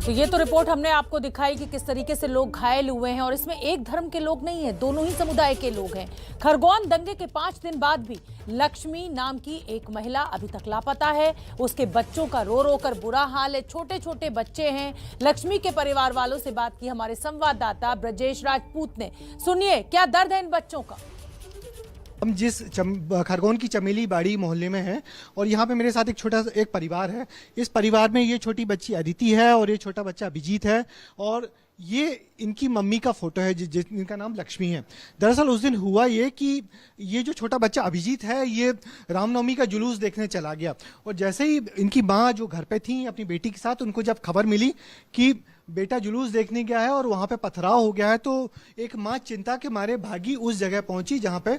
तो ये तो रिपोर्ट हमने आपको दिखाई कि किस तरीके से लोग घायल हुए हैं और इसमें एक धर्म के लोग नहीं है, दोनों ही समुदाय के लोग हैं। खरगोन दंगे के 5 दिन बाद भी लक्ष्मी नाम की एक महिला अभी तक लापता है। उसके बच्चों का रो रो कर बुरा हाल है, छोटे छोटे बच्चे हैं। लक्ष्मी के परिवार वालों से बात की हमारे संवाददाता ब्रजेश राजपूत ने। सुनिए क्या दर्द है इन बच्चों का। हम जिस खरगोन की चमेली बाड़ी मोहल्ले में हैं और यहाँ पे मेरे साथ एक छोटा एक परिवार है। इस परिवार में ये छोटी बच्ची अदिति है और ये छोटा बच्चा अभिजीत है और ये इनकी मम्मी का फोटो है जिनका नाम लक्ष्मी है। दरअसल उस दिन हुआ ये कि ये जो छोटा बच्चा अभिजीत है ये रामनवमी का जुलूस देखने चला गया और जैसे ही इनकी माँ जो घर पे थी अपनी बेटी के साथ, उनको जब खबर मिली कि बेटा जुलूस देखने गया है और वहां पे पथराव हो गया है, तो एक माँ चिंता के मारे भागी उस जगह पहुंची जहां पे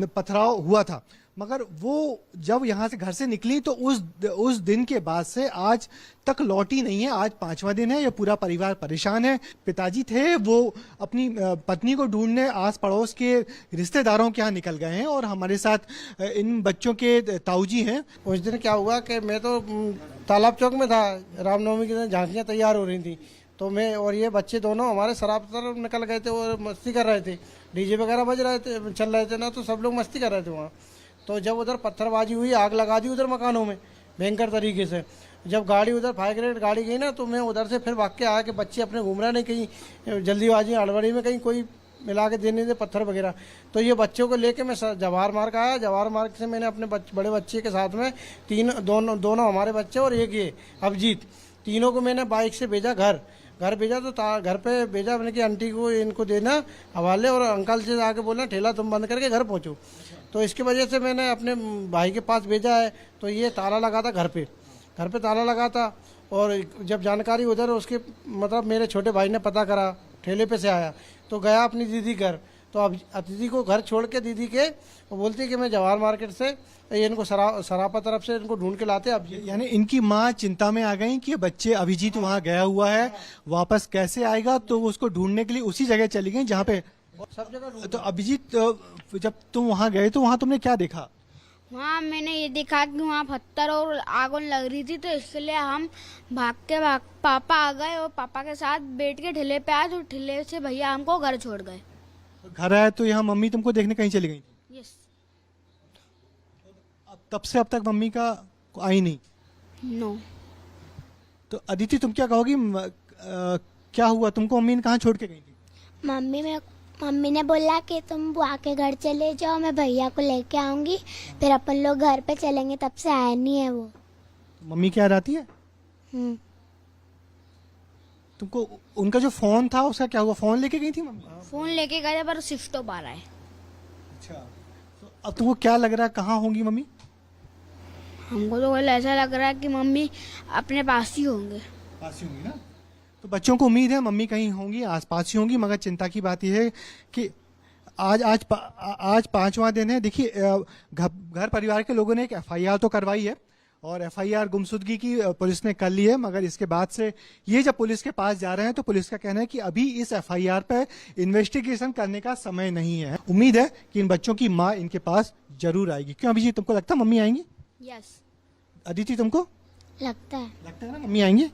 पथराव हुआ था। मगर वो जब यहाँ से घर से निकली तो उस दिन के बाद से आज तक लौटी नहीं है। आज 5वां दिन है। ये पूरा परिवार परेशान है। पिताजी थे वो अपनी पत्नी को ढूंढने आस पड़ोस के रिश्तेदारों के यहाँ निकल गए हैं और हमारे साथ इन बच्चों के ताऊजी हैं। उस दिन क्या हुआ कि मैं तो तालाब चौक में था, रामनवमी के दिन झांकियाँ तैयार हो रही थी, तो मैं और ये बच्चे दोनों हमारे शराब तरफ निकल गए थे और मस्ती कर रहे थे। डीजे वगैरह बज रहे थे, चल रहे थे ना, तो सब लोग मस्ती कर रहे थे वहाँ। तो जब उधर पत्थरबाजी हुई, आग लगा दी उधर मकानों में भयंकर तरीके से। जब गाड़ी उधर फायर ब्रिगेड गाड़ी गई ना, तो मैं उधर से फिर भाग के आया कि बच्चे अपने घूम रहे नहीं, कहीं जल्दीबाजी हड़बड़ी में कहीं कोई मिला के देने दे पत्थर वगैरह। तो ये बच्चों को लेके मैं जवाहर मार्ग आया। जवाहर मार्ग से मैंने अपने बड़े बच्चे के साथ में दोनों हमारे बच्चे और एक ये अभिजीत, तीनों को मैंने बाइक से भेजा घर भेजा। तो घर पे भेजा मैंने कि आंटी को इनको देना हवाले और अंकल से आके बोलना ठेला तुम बंद करके घर पहुँचो। तो इसकी वजह से मैंने अपने भाई के पास भेजा है। तो ये ताला लगा था घर पे ताला लगा था और जब जानकारी उधर उसके मतलब मेरे छोटे भाई ने पता करा, ठेले पे से आया तो गया अपनी दीदी घर। तो अब दीदी को घर छोड़ के दीदी के वो बोलती है कि मैं जवाहर मार्केट से इनको सरापा तरफ से इनको ढूंढ के लाते। अब यानी इनकी माँ चिंता में आ गई कि बच्चे अभिजीत वहाँ गया हुआ है, वापस कैसे आएगा, तो उसको ढूंढने के लिए उसी जगह चली गई जहाँ पे सब जगह। तो अभिजीत जब तुम वहाँ गए तो वहाँ तुमने क्या देखा? वहाँ मैंने ये देखा कि वहाँ पत्थर और आग लग रही थी, तो इसलिए हम भाग पापा आ गए और पापा के साथ बैठ के ठेले पे आए। तो ठेले से भैया हमको घर छोड़ गए। घर आए तो यहाँ मम्मी तुमको देखने कहीं चली गई थी? यस। तब से अब तक मम्मी का आई नहीं? नो। तो अदिति तुम क्या कहोगी, क्या हुआ तुमको? मम्मी ने कहाँ छोड़ के गई थी? मम्मी ने बोला कि तुम बुआ के घर चले जाओ, मैं भैया को लेके आऊंगी, फिर अपन लोग घर पे चलेंगे। तब से आया नहीं है वो। मम्मी क्या आती है? तुमको उनका जो फोन था उसका क्या हुआ? फोन लेके गई थी मम्मी? फोन लेके गए पर स्विच ऑफ आ रहा है। अच्छा, तो अब तुमको क्या लग रहा है, कहाँ होंगी मम्मी? हमको तो ऐसा लग रहा है कि मम्मी अपने पास ही होंगे। पास ही होंगी ना? तो बच्चों को उम्मीद है मम्मी कहीं होंगी, आसपास ही होंगी। मगर चिंता की बात यह है कि आज 5वां दिन है। देखिए घर परिवार के लोगों ने एक एफआईआर तो करवाई है और एफआईआर गुमशुदगी की पुलिस ने कर ली है। मगर इसके बाद से ये जब पुलिस के पास जा रहे हैं तो पुलिस का कहना है कि अभी इस एफआईआर पर इन्वेस्टिगेशन करने का समय नहीं है। उम्मीद है कि इन बच्चों की माँ इनके पास जरूर आएगी। क्यों अभिजीत, तुमको लगता है मम्मी आएंगी? यस। लगता अदिति तुमको है ना मम्मी आएंगी?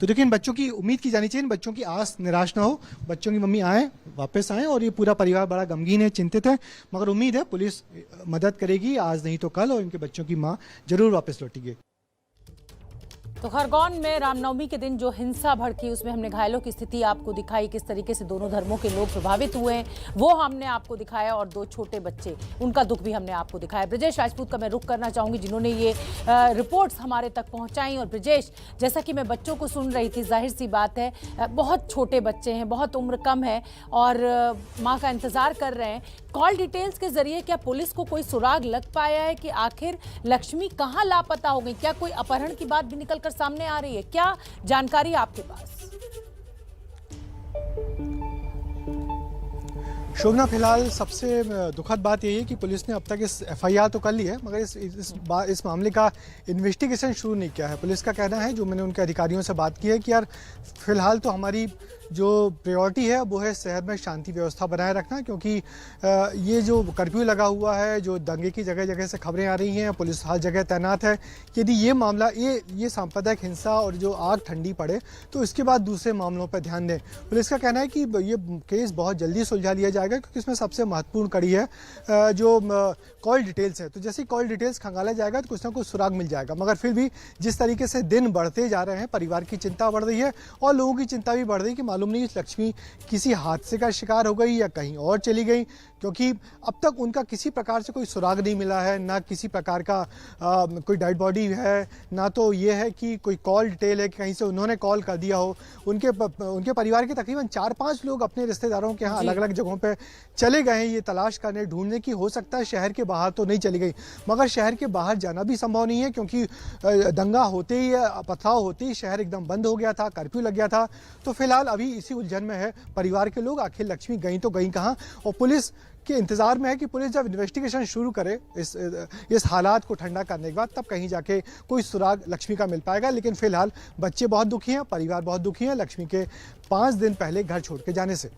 तो देखिए इन बच्चों की उम्मीद की जानी चाहिए, इन बच्चों की आस निराश ना हो, बच्चों की मम्मी आए, वापस आए। और ये पूरा परिवार बड़ा गमगीन है, चिंतित है। मगर उम्मीद है पुलिस मदद करेगी, आज नहीं तो कल, और इनके बच्चों की माँ जरूर वापस लौटेगी। तो खरगोन में रामनवमी के दिन जो हिंसा भड़की उसमें हमने घायलों की स्थिति आपको दिखाई, किस तरीके से दोनों धर्मों के लोग प्रभावित हुए हैं वो हमने आपको दिखाया, और 2 छोटे बच्चे उनका दुख भी हमने आपको दिखाया। ब्रजेश राजपूत का मैं रुख करना चाहूंगी जिन्होंने ये रिपोर्ट्स हमारे तक पहुंचाई। और ब्रजेश, जैसा कि मैं बच्चों को सुन रही थी, जाहिर सी बात है बहुत छोटे बच्चे हैं, बहुत उम्र कम है और माँ का इंतजार कर रहे हैं। कॉल डिटेल्स के जरिए क्या पुलिस को कोई सुराग लग पाया है कि आखिर लक्ष्मी कहाँ लापता हो गई? क्या कोई अपहरण की बात भी निकलकर सामने आ रही है? क्या जानकारी आपके पास? शोभना, फिलहाल सबसे दुखद बात यही है कि पुलिस ने अब तक इस एफआईआर तो कर ली है मगर इस मामले का इन्वेस्टिगेशन शुरू नहीं किया है। पुलिस का कहना है, जो मैंने उनके अधिकारियों से बात की है, कि यार फिलहाल तो हमारी जो प्रायोरिटी है वो है शहर में शांति व्यवस्था बनाए रखना, क्योंकि ये जो कर्फ्यू लगा हुआ है, जो दंगे की जगह जगह से खबरें आ रही हैं, पुलिस हर जगह तैनात है। यदि ये मामला ये सांप्रदायिक हिंसा और जो आग ठंडी पड़े तो इसके बाद दूसरे मामलों पर ध्यान दें। पुलिस का कहना है कि ये केस बहुत जल्दी सुलझा लिया जाएगा, क्योंकि इसमें सबसे महत्वपूर्ण कड़ी है जो कॉल डिटेल्स है। तो जैसे कॉल डिटेल्स खंगाला जाएगा तो कुछ ना कुछ सुराग मिल जाएगा। मगर फिर भी जिस तरीके से दिन बढ़ते जा रहे हैं, परिवार की चिंता बढ़ रही है और लोगों की चिंता भी बढ़ रही है कि मालूम नहीं लक्ष्मी किसी हादसे का शिकार हो गई या कहीं और चली गई, क्योंकि अब तक उनका किसी प्रकार से कोई सुराग नहीं मिला है, ना किसी प्रकार का कोई डेड बॉडी है, ना तो ये है कि कोई कॉल डिटेल है कि कहीं से उन्होंने कॉल कर दिया हो। उनके परिवार के तकरीबन 4-5 लोग अपने रिश्तेदारों के यहाँ अलग अलग जगहों पे चले गए हैं ये तलाश करने ढूंढने की। हो सकता है शहर के बाहर तो नहीं चली गई, मगर शहर के बाहर जाना भी संभव नहीं है, क्योंकि दंगा होते ही, पथराव होते ही शहर एकदम बंद हो गया था, कर्फ्यू लग गया था। तो फिलहाल अभी इसी उलझन में है परिवार के लोग, आखिर लक्ष्मी गई तो गई कहाँ, और पुलिस के इंतजार में है कि पुलिस जब इन्वेस्टिगेशन शुरू करे इस हालात को ठंडा करने के बाद, तब कहीं जाके कोई सुराग लक्ष्मी का मिल पाएगा। लेकिन फिलहाल बच्चे बहुत दुखी हैं, परिवार बहुत दुखी है लक्ष्मी के 5 दिन पहले घर छोड़ के जाने से।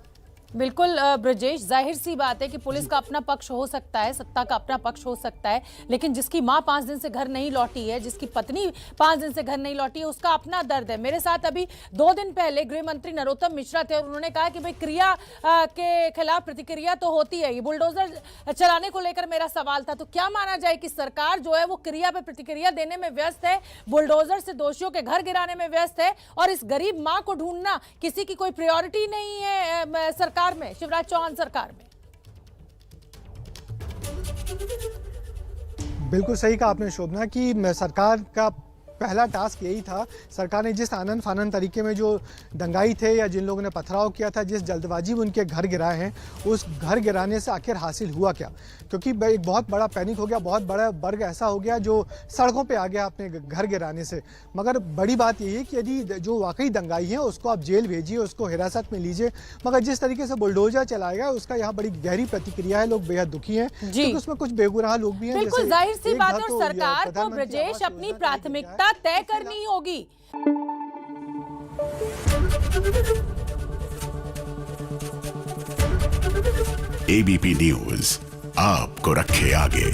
बिल्कुल ब्रजेश, जाहिर सी बात है कि पुलिस का अपना पक्ष हो सकता है, सत्ता का अपना पक्ष हो सकता है, लेकिन जिसकी मां 5 दिन से घर नहीं लौटी है, जिसकी पत्नी 5 दिन से घर नहीं लौटी है, उसका अपना दर्द है। मेरे साथ अभी 2 दिन पहले गृह मंत्री नरोत्तम मिश्रा थे और उन्होंने कहा कि भाई क्रिया के खिलाफ प्रतिक्रिया तो होती है। ये बुलडोजर चलाने को लेकर मेरा सवाल था, तो क्या माना जाए कि सरकार जो है वो क्रिया पे प्रतिक्रिया देने में व्यस्त है, बुलडोजर से दोषियों के घर गिराने में व्यस्त है, और इस गरीब मां को ढूंढना किसी की कोई प्रायोरिटी नहीं है सरकार में, शिवराज चौहान सरकार में? बिल्कुल सही कहा आपने शोभना कि सरकार का पहला टास्क यही था। सरकार ने जिस आनन फानन तरीके में जो दंगाई थे या जिन लोगों ने पथराव किया था, जिस जल्दबाजी में उनके घर गिराए हैं, उस घर गिराने से आखिर हासिल हुआ क्या? क्योंकि एक बहुत बड़ा पैनिक हो गया, बहुत बड़ा वर्ग ऐसा हो गया जो सड़कों पे आ गया अपने घर गिराने से। मगर बड़ी बात यही है कि यदि जो वाकई दंगाई है उसको आप जेल भेजिए, उसको हिरासत में लीजिए, मगर जिस तरीके से बुलडोजर चलाएगा उसका यहाँ बड़ी गहरी प्रतिक्रिया है। लोग बेहद दुखी हैं क्योंकि उसमें कुछ बेगुनाह लोग भी हैं। बिल्कुल जाहिर सी बात है, और सरकार को ब्रजेश अपनी प्राथमिकता तय करनी होगी। एबीपी न्यूज आपको रखे आगे।